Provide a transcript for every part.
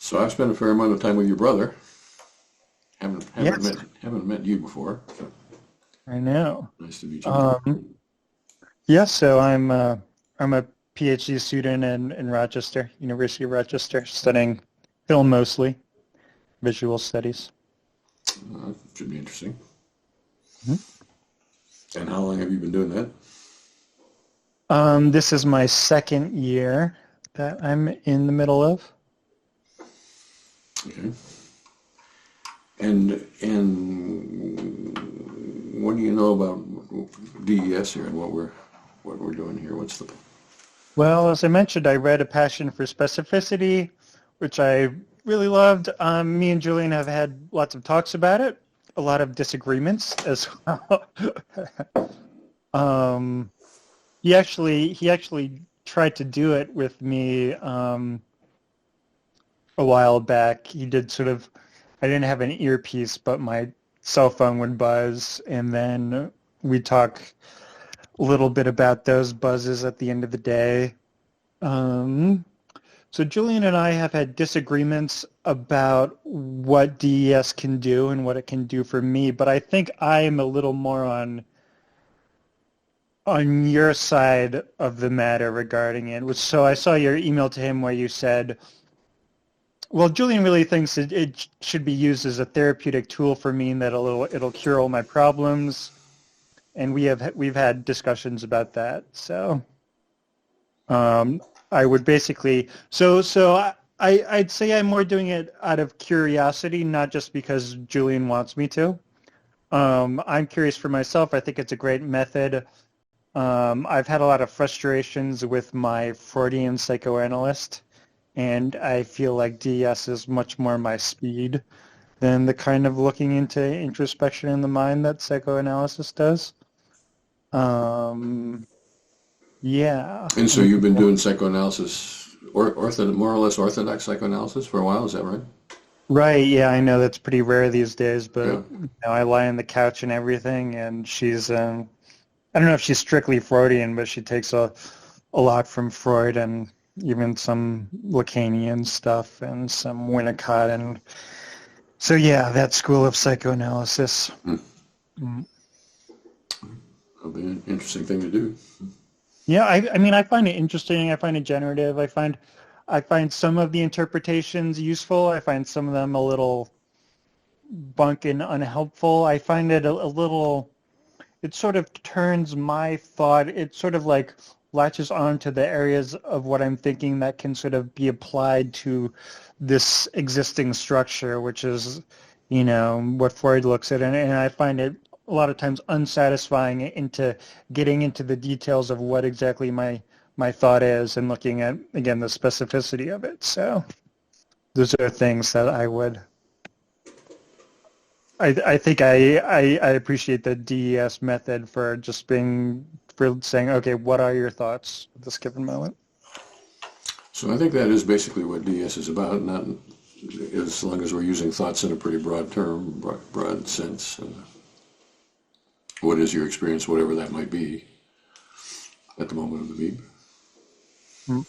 So I've spent a fair amount of time with your brother. Haven't haven't Yes, met haven't met you before. So I know. nice to meet you. Um, yes, so I'm a PhD student in Rochester, University of Rochester, studying film mostly, visual studies. Should be interesting. Mhm. And how long have you been doing that? This is my second year that I'm in the middle of. Okay. And what do you know about DES here and what we're doing here? What's the Well, as I mentioned, I read A Passion for Specificity, which I really loved. Me and Julian have had lots of talks about it, a lot of disagreements as well. um, he actually tried to do it with me a while back. He did sort of. I didn't have an earpiece, but my cell phone would buzz, and then we talk a little bit about those buzzes at the end of the day. Um, so Julian and I have had disagreements about what DES can do and what it can do for me, but I think I am a little more on your side of the matter regarding it. So I saw your email to him where you said, well, Julian really thinks it should be used as a therapeutic tool for me and that it'll cure all my problems. And we've had discussions about that. So um, I would basically I'd say I'm more doing it out of curiosity, not just because Julian wants me to. I'm curious for myself. I think it's a great method. I've had a lot of frustrations with my Freudian psychoanalyst, and I feel like DS is much more my speed than the kind of looking into introspection in the mind that psychoanalysis does. Um, yeah. And so you've been doing psychoanalysis more or less orthodox psychoanalysis for a while, is that right? Right, yeah, I know that's pretty rare these days, Yeah. but I lie on the couch and everything, and she's I don't know if she's strictly Freudian, but she takes a lot from Freud and even some Lacanian stuff and some Winnicott, and so yeah, that school of psychoanalysis. Hmm. Mm. That'll be an interesting thing to do. Yeah, I mean, I find it interesting. I find it generative. I find some of the interpretations useful. I find some of them a little bunk and unhelpful. I find it a little. It sort of turns my thought. It sort of like latches on to the areas of what I'm thinking that can sort of be applied to this existing structure, which is, what Freud looks at, and I find it a lot of times unsatisfying into getting into the details of what exactly my thought is and looking at again the specificity of it. So those are things that I think I appreciate the DES method for just for saying, okay, what are your thoughts at this given moment? So I think that is basically what DS is about, not as long as we're using thoughts in a pretty broad term, broad sense. What is your experience, whatever that might be at the moment of the beep? Mm,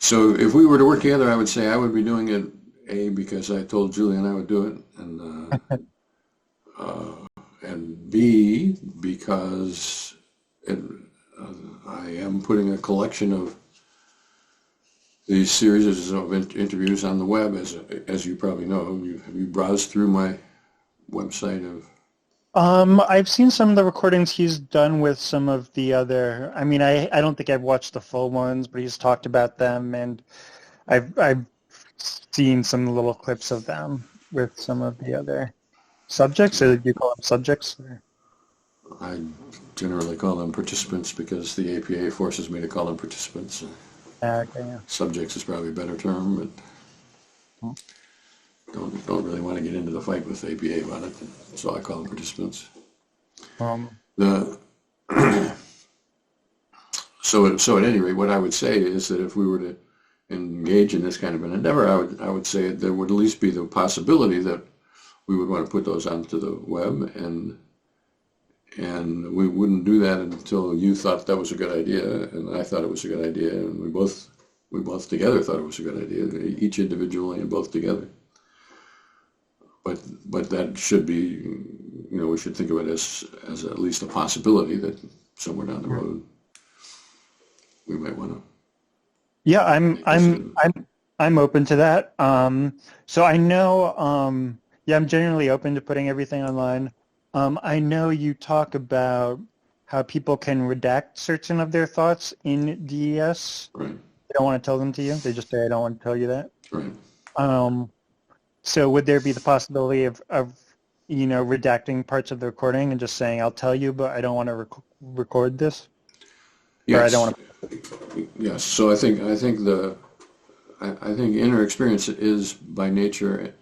So if we were to work together, I would say I would be doing it A because I told Julian I would do it, and B because it, I am putting a collection of these series of interviews on the web, as you probably know. Have you browsed through my website of? I've seen some of the recordings he's done with some of the other. I mean, I don't think I've watched the full ones, but he's talked about them, and I've seen some little clips of them with some of the other subjects. Or do you call them subjects? Or? I generally call them participants because the APA forces me to call them participants. Okay, yeah. Subjects is probably a better term, but don't really want to get into the fight with APA about it. So I call them participants. Um, The so at any rate, what I would say is that if we were to engage in this kind of an endeavor, I would say there would at least be the possibility that we would want to put those onto the web, and we wouldn't do that until you thought that was a good idea, and I thought it was a good idea, and we both we both together thought it was a good idea, each individually and both together. But that should be, we should think of it as at least a possibility that somewhere down the road we might want to. Yeah, I'm open to that. So I know, yeah, I'm generally open to putting everything online. I know you talk about how people can redact certain of their thoughts in DES. Right. They don't want to tell them to you. They just say, I don't want to tell you that. Right. So would there be the possibility of redacting parts of the recording and just saying, I'll tell you, but I don't want to record this? Yes. Or I don't want to. Yes. So I think inner experience is by nature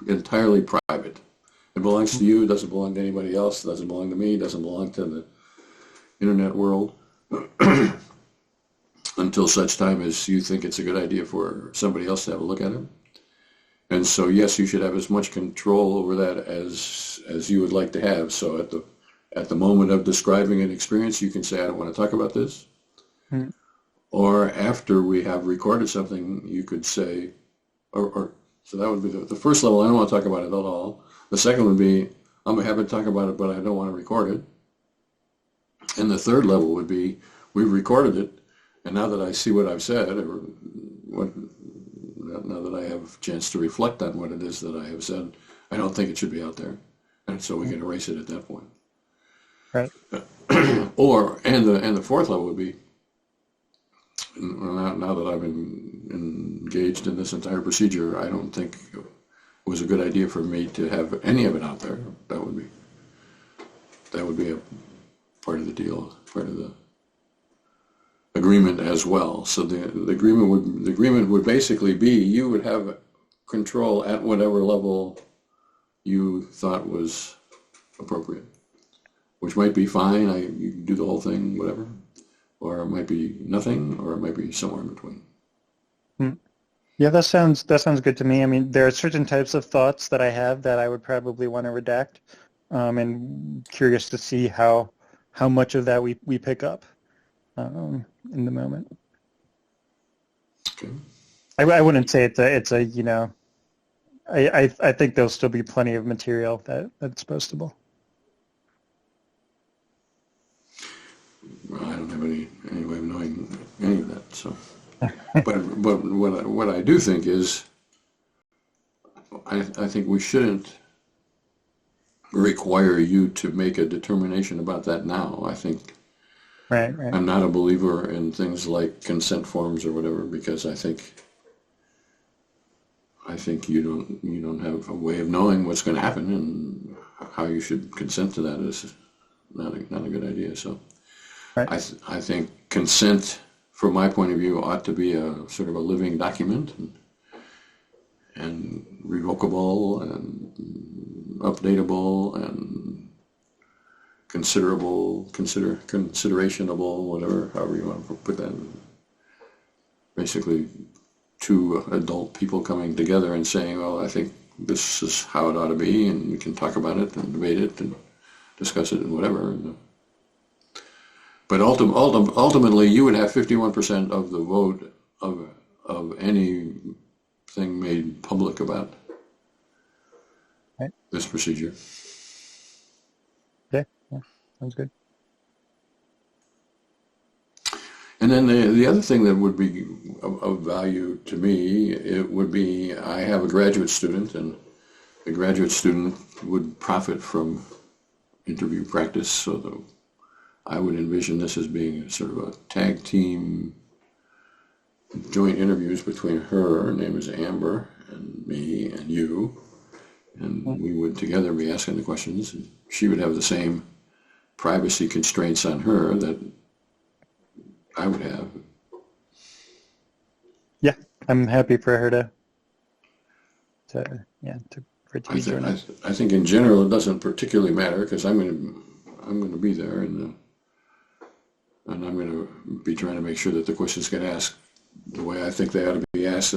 entirely private. It belongs to you. It doesn't belong to anybody else. It doesn't belong to me. It doesn't belong to the internet world until such time as you think it's a good idea for somebody else to have a look at it. And so, yes, you should have as much control over that as you would like to have. So at the moment of describing an experience, you can say, I don't want to talk about this. Mm-hmm. Or after we have recorded something, you could say, so that would be the first level, I don't want to talk about it at all. The second would be, I'm happy to talk about it, but I don't want to record it. And the third level would be, we've recorded it, and now that I see what I've said, now that I have a chance to reflect on what it is that I have said, I don't think it should be out there. And so we can erase it at that point. Right. And the fourth level would be, now that I've been engaged in this entire procedure, I don't think it was a good idea for me to have any of it out there. That would be a part of the deal, part of the agreement as well. So the agreement would basically be, you would have control at whatever level you thought was appropriate, which might be fine. You can do the whole thing, whatever. Or it might be nothing, or it might be somewhere in between. Yeah, that sounds good to me. I mean, there are certain types of thoughts that I have that I would probably want to redact, and curious to see how much of that we pick up in the moment. Okay. I wouldn't say it's a I think there'll still be plenty of material that's postable. Well, I don't have any way of knowing any of that. So, but what I do think is, I think we shouldn't require you to make a determination about that now. I think right. I'm not a believer in things like consent forms or whatever, because I think you don't have a way of knowing what's going to happen, and how you should consent to that is not a good idea. So. Right. I think consent, from my point of view, ought to be a sort of a living document, and revocable and updatable and considerationable, whatever, however you want to put that. Basically, two adult people coming together and saying, well, I think this is how it ought to be, and we can talk about it and debate it and discuss it and whatever. But ultimately, you would have 51% of the vote of anything made public about this procedure. Okay, yeah, sounds good. And then the other thing that would be of value to me, it would be, I have a graduate student, and the graduate student would profit from interview practice, so I would envision this as being sort of a tag team joint interviews between her name is Amber, and me and you, and we would together be asking the questions, and she would have the same privacy constraints on her that I would have. Yeah, I'm happy for her to be joining us. I think in general it doesn't particularly matter, because I'm going to be there, and I'm going to be trying to make sure that the questions get asked the way I think they ought to be asked.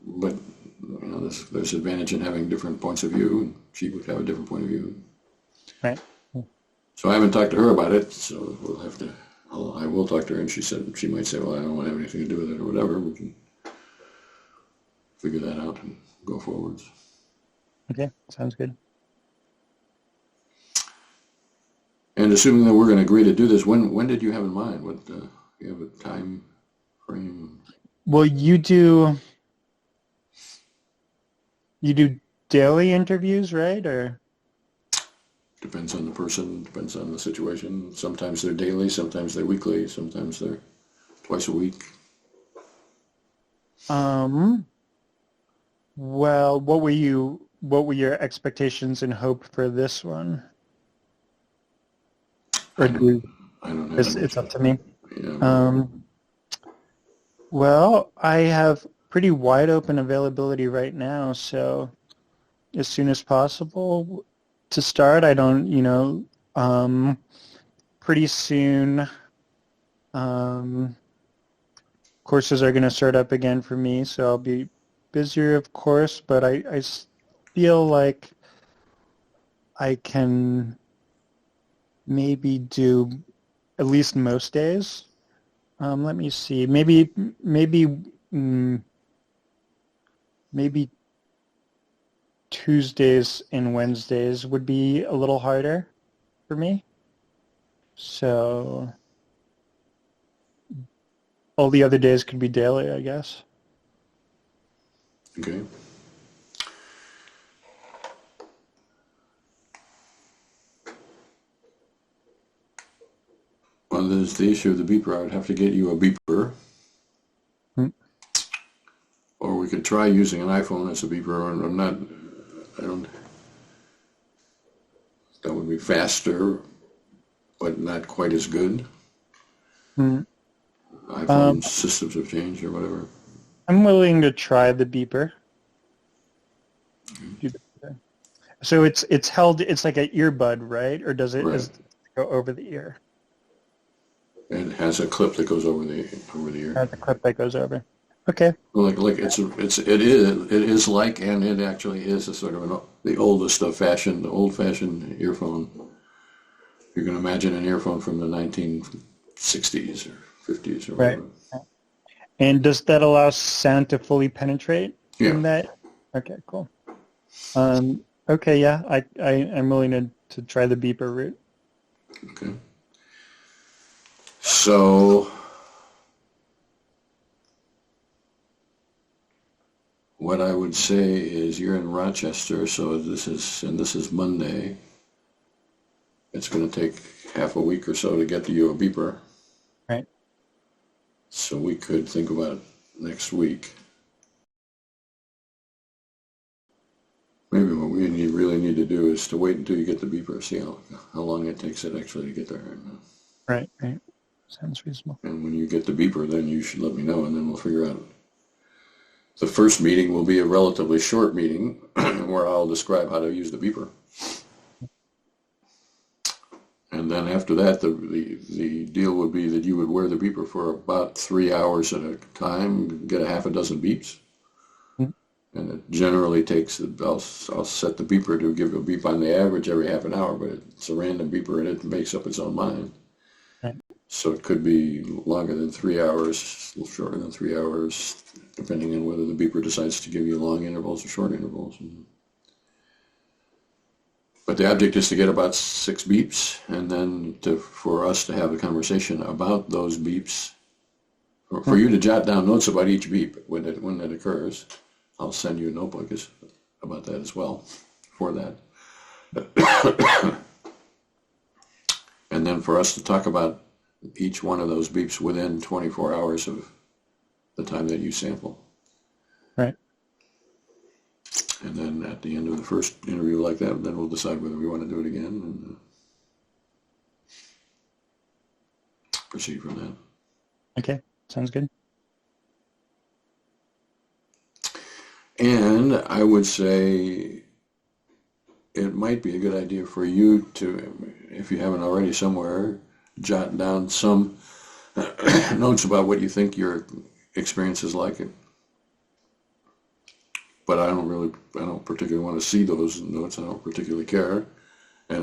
But there's advantage in having different points of view, and she would have a different point of view. Right. So I haven't talked to her about it, so we'll have to I will talk to her, and she said she might say, well, I don't want to have anything to do with it or whatever. We can figure that out and go forwards. Okay, sounds good. And assuming that we're going to agree to do this, when did you have in mind? What you have a time frame? Well, you do daily interviews, right? Or Depends on the person, depends on the situation. Sometimes they're daily, sometimes they're weekly, sometimes they're twice a week. Well, what were your expectations and hope for this one? Or I don't have much. it's up to me. Yeah. Well, I have pretty wide open availability right now, so as soon as possible to start. I don't, pretty soon, courses are going to start up again for me, so I'll be busier, of course, but I feel like I can maybe do at least most days. Let me see. Maybe Tuesdays and Wednesdays would be a little harder for me. So all the other days could be daily, I guess. Okay. Well, there's the issue of the beeper. I would have to get you a beeper. Or we could try using an iPhone as a beeper. That would be faster, but not quite as good. iPhone systems have changed or whatever. I'm willing to try the beeper. So it's held. It's like an earbud, right? Or does Right. does it go over the ear? And it has a clip that goes over the ear. Not the clip that goes over. Okay. Well, it is like, and it actually is a sort of the old-fashioned earphone. You can imagine an earphone from the 1960s or 50s or Right. whatever. And does that allow sound to fully penetrate in Yeah. that? Okay, cool. Okay, yeah, I'm willing to try the beeper route. Okay. So what I would say is you're in Rochester, so this is Monday. It's going to take half a week or so to get you a beeper. Right. So we could think about next week. Maybe what we really need to do is to wait until you get the beeper, see how long it takes it actually to get there. Right. Sounds reasonable. And when you get the beeper, then you should let me know, and then we'll figure out. The first meeting will be a relatively short meeting where I'll describe how to use the beeper. And then after that, the deal would be that you would wear the beeper for about 3 hours at a time, get a half a dozen beeps. And it generally takes, I'll set the beeper to give a beep on the average every half an hour, but it's a random beeper and it makes up its own mind. Right. So it could be longer than 3 hours, a little shorter than 3 hours, depending on whether the beeper decides to give you long intervals or short intervals. But the object is to get about 6 beeps, and then for us to have a conversation about those beeps, for you to jot down notes about each beep when it occurs. I'll send you a notebook about that as well, for that. And then for us to talk about each one of those beeps within 24 hours of the time that you sample. Right. And then at the end of the first interview like that, then we'll decide whether we want to do it again and proceed from that. Okay, sounds good. And I would say it might be a good idea for you to, if you haven't already somewhere, jot down some notes about what you think your experience is like. But I don't particularly want to see those notes. I don't particularly care. And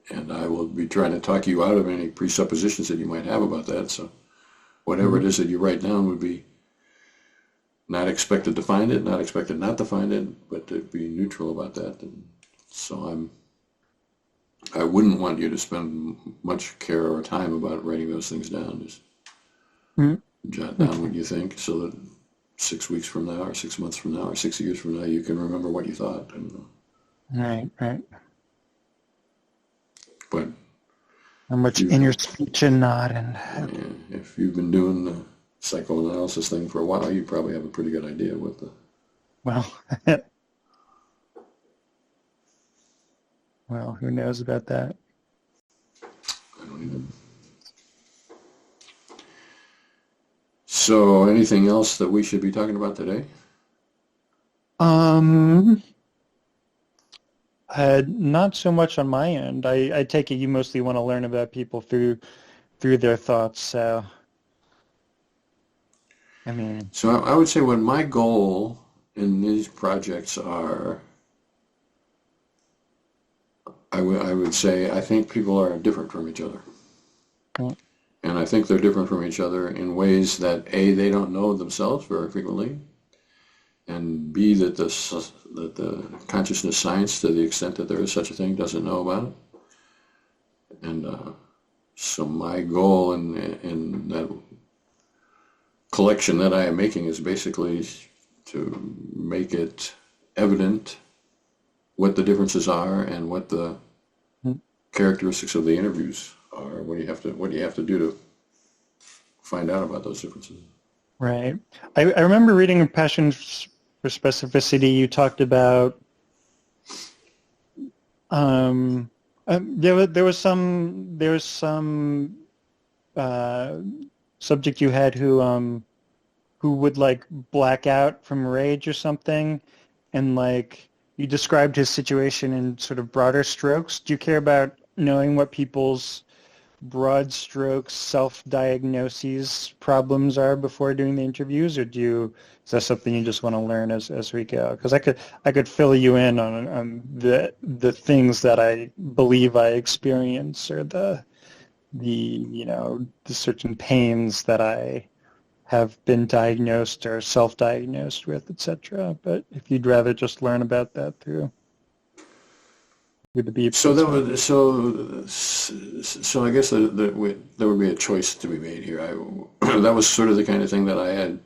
and I will be trying to talk you out of any presuppositions that you might have about that. So whatever it is that you write down would be not expected to find it, not expected not to find it, but to be neutral about that. And so I wouldn't want you to spend much care or time about writing those things down. Just jot down what you think, so that 6 weeks from now, or 6 months from now, or 6 years from now, you can remember what you thought. Right. But How much inner speech and nod and. if you've been doing the psychoanalysis thing for a while, you probably have a pretty good idea what the. Well, well, who knows about that? I don't even. So, anything else that we should be talking about today? Not so much on my end. I take it you mostly want to learn about people through their thoughts. So, I mean. So I would say what my goal in these projects are, I would say I think people are different from each other. Mm. And I think they're different from each other in ways that A, they don't know themselves very frequently, and B, that the consciousness science, to the extent that there is such a thing, doesn't know about it. And so my goal in that collection that I am making is basically to make it evident what the differences are and what the characteristics of the interviews are. What do you have to do to find out about those differences? Right. I remember reading in Passion for Specificity, you talked about there was some subject you had who would like black out from rage or something, and like you described his situation in sort of broader strokes. Do you care about knowing what people's broad strokes self-diagnoses problems are before doing the interviews, or is that something you just want to learn as we go? Because I could fill you in on the things that I believe I experience, or the certain pains that I have been diagnosed or self-diagnosed with, etc. But if you'd rather just learn about that through the beeps. So I guess there would be a choice to be made here. That was sort of the kind of thing that I had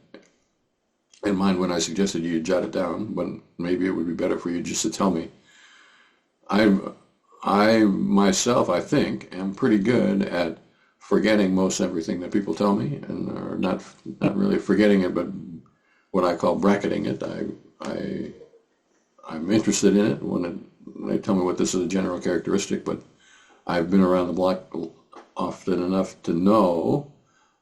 in mind when I suggested you jot it down, but maybe it would be better for you just to tell me. I myself, I think, am pretty good at forgetting most everything that people tell me, or not really forgetting it, but what I call bracketing it. I'm interested in it when they tell me what this is a general characteristic, but I've been around the block often enough to know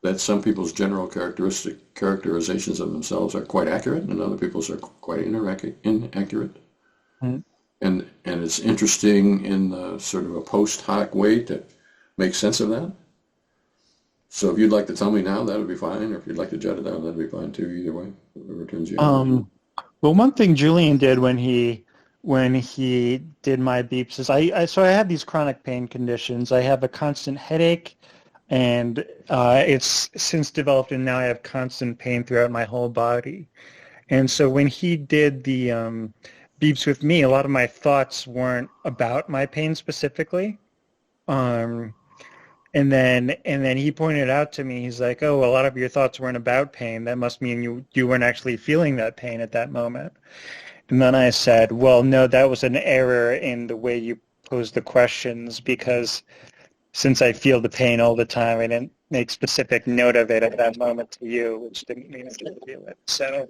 that some people's general characterizations of themselves are quite accurate, and other people's are quite inaccurate. Mm-hmm. And it's interesting in the sort of a post hoc way to make sense of that. So if you'd like to tell me now, that would be fine. Or if you'd like to jot it down, that'd be fine too. Either way, whatever turns you on. Well, one thing Julian did when he did my beeps is I have these chronic pain conditions. I have a constant headache, and it's since developed, and now I have constant pain throughout my whole body. And so when he did the beeps with me, a lot of my thoughts weren't about my pain specifically. And then he pointed out to me, he's like, oh, a lot of your thoughts weren't about pain. That must mean you weren't actually feeling that pain at that moment. And then I said, well, no, that was an error in the way you posed the questions, because since I feel the pain all the time, I didn't make specific note of it at that moment to you, which didn't mean I didn't feel it. So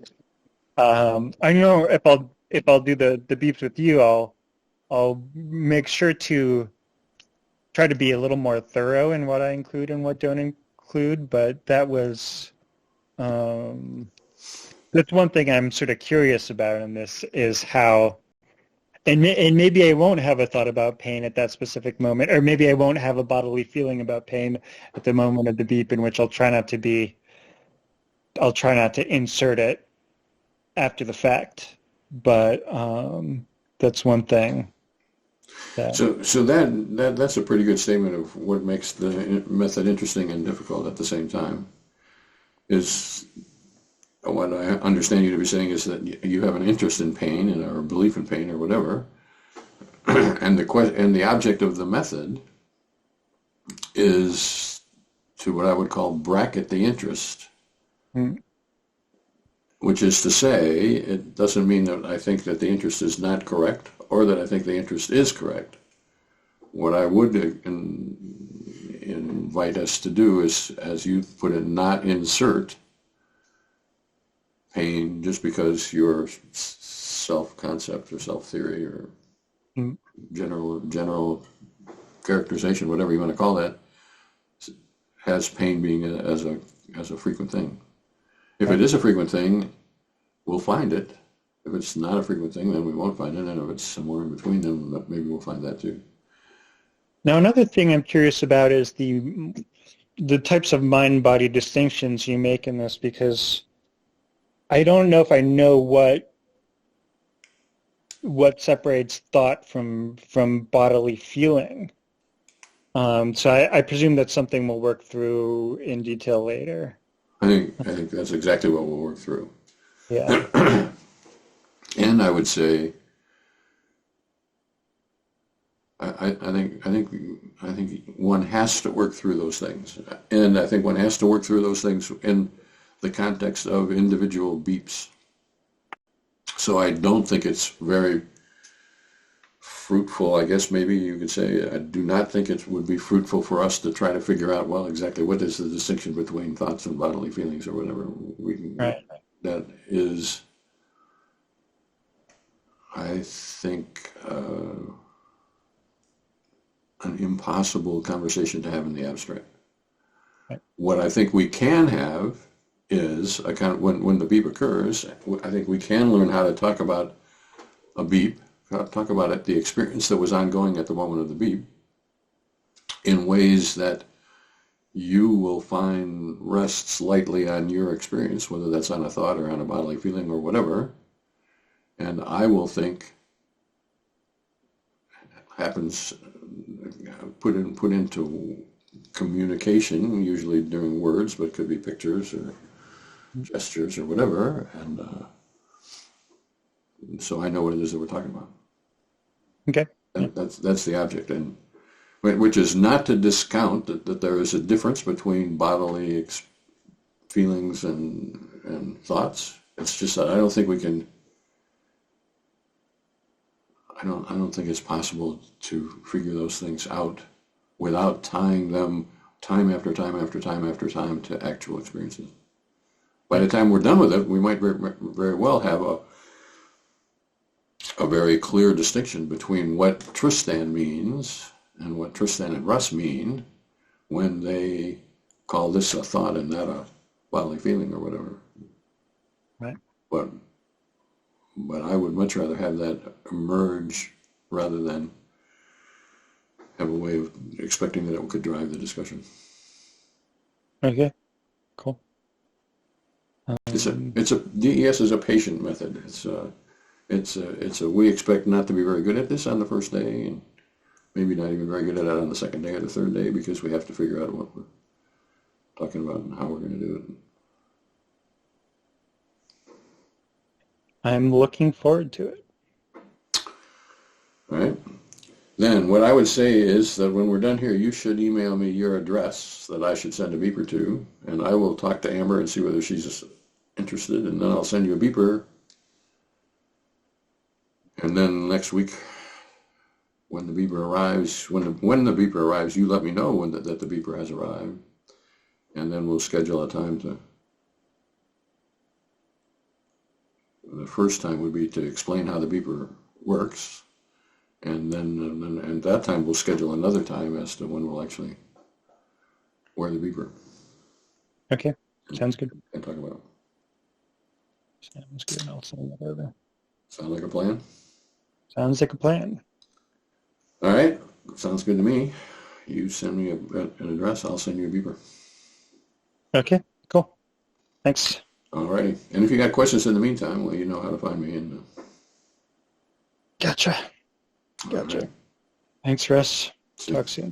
I know if I'll do the beeps with you, I'll make sure to try to be a little more thorough in what I include and what don't include, but that was that's one thing I'm sort of curious about in this, is how, and maybe I won't have a thought about pain at that specific moment, or maybe I won't have a bodily feeling about pain at the moment of the beep, in which I'll try not to insert it after the fact, but that's one thing. So that's a pretty good statement of what makes the method interesting and difficult at the same time. Is what I understand you to be saying is that you have an interest in pain and or belief in pain or whatever, and the object of the method is to what I would call bracket the interest, Mm. which is to say, it doesn't mean that I think that the interest is not correct or that I think the interest is correct. What I would invite us to do is, as you put it, not insert pain just because your self-concept or self-theory or Mm. general characterization, whatever you want to call that, has pain being as a frequent thing. If it is a frequent thing, we'll find it. If it's not a frequent thing, then we won't find it. And if it's somewhere in between, then maybe we'll find that too. Now, another thing I'm curious about is the types of mind-body distinctions you make in this, because I don't know if I know what separates thought from bodily feeling. So I presume that's something we'll work through in detail later. I think that's exactly what we'll work through. Yeah. And I would say, I think one has to work through those things, and I think one has to work through those things in the context of individual beeps. So I don't think it's very fruitful, I guess maybe you could say. I do not think it would be fruitful for us to try to figure out, well, exactly what is the distinction between thoughts and bodily feelings or whatever. Right. That is, I think, an impossible conversation to have in the abstract. Right. What I think we can have is a kind of, when the beep occurs, I think we can learn how to talk about a beep, talk about it, the experience that was ongoing at the moment of the beep, in ways that you will find rests lightly on your experience, whether that's on a thought or on a bodily feeling or whatever, and I will think happens, put into communication, usually during words, but it could be pictures or gestures or whatever, and so I know what it is that we're talking about. Okay. That's the object, and which is not to discount that there is a difference between bodily feelings and thoughts. It's just that I don't think we can. I don't think it's possible to figure those things out without tying them time after time after time after time to actual experiences. By the time we're done with it, we might very well have a very clear distinction between what Tristan means and what Tristan and Russ mean when they call this a thought and that a bodily feeling or whatever. Right. But I would much rather have that emerge rather than have a way of expecting that it could drive the discussion. Okay. Cool. It's a DES is a patient method. It's a we expect not to be very good at this on the first day, and maybe not even very good at it on the second day or the third day, because we have to figure out what we're talking about and how we're going to do it. I'm looking forward to it. All right. Then what I would say is that when we're done here, you should email me your address that I should send a beeper to, and I will talk to Amber and see whether she's interested, and then I'll send you a beeper. And then next week, when the beeper arrives, when the beeper arrives, you let me know that the beeper has arrived, and then we'll schedule a time to. The first time would be to explain how the beeper works, and then at that time we'll schedule another time as to when we'll actually wear the beeper. Okay, sounds good. And talk about it. Sounds good. I'll send that over. Sound like a plan? Sounds like a plan. All right, sounds good to me. You send me an address, I'll send you a beeper. Okay, cool. Thanks. All righty. And if you got questions in the meantime, well, you know how to find me. And Gotcha. All right. Thanks, Russ. Talk soon.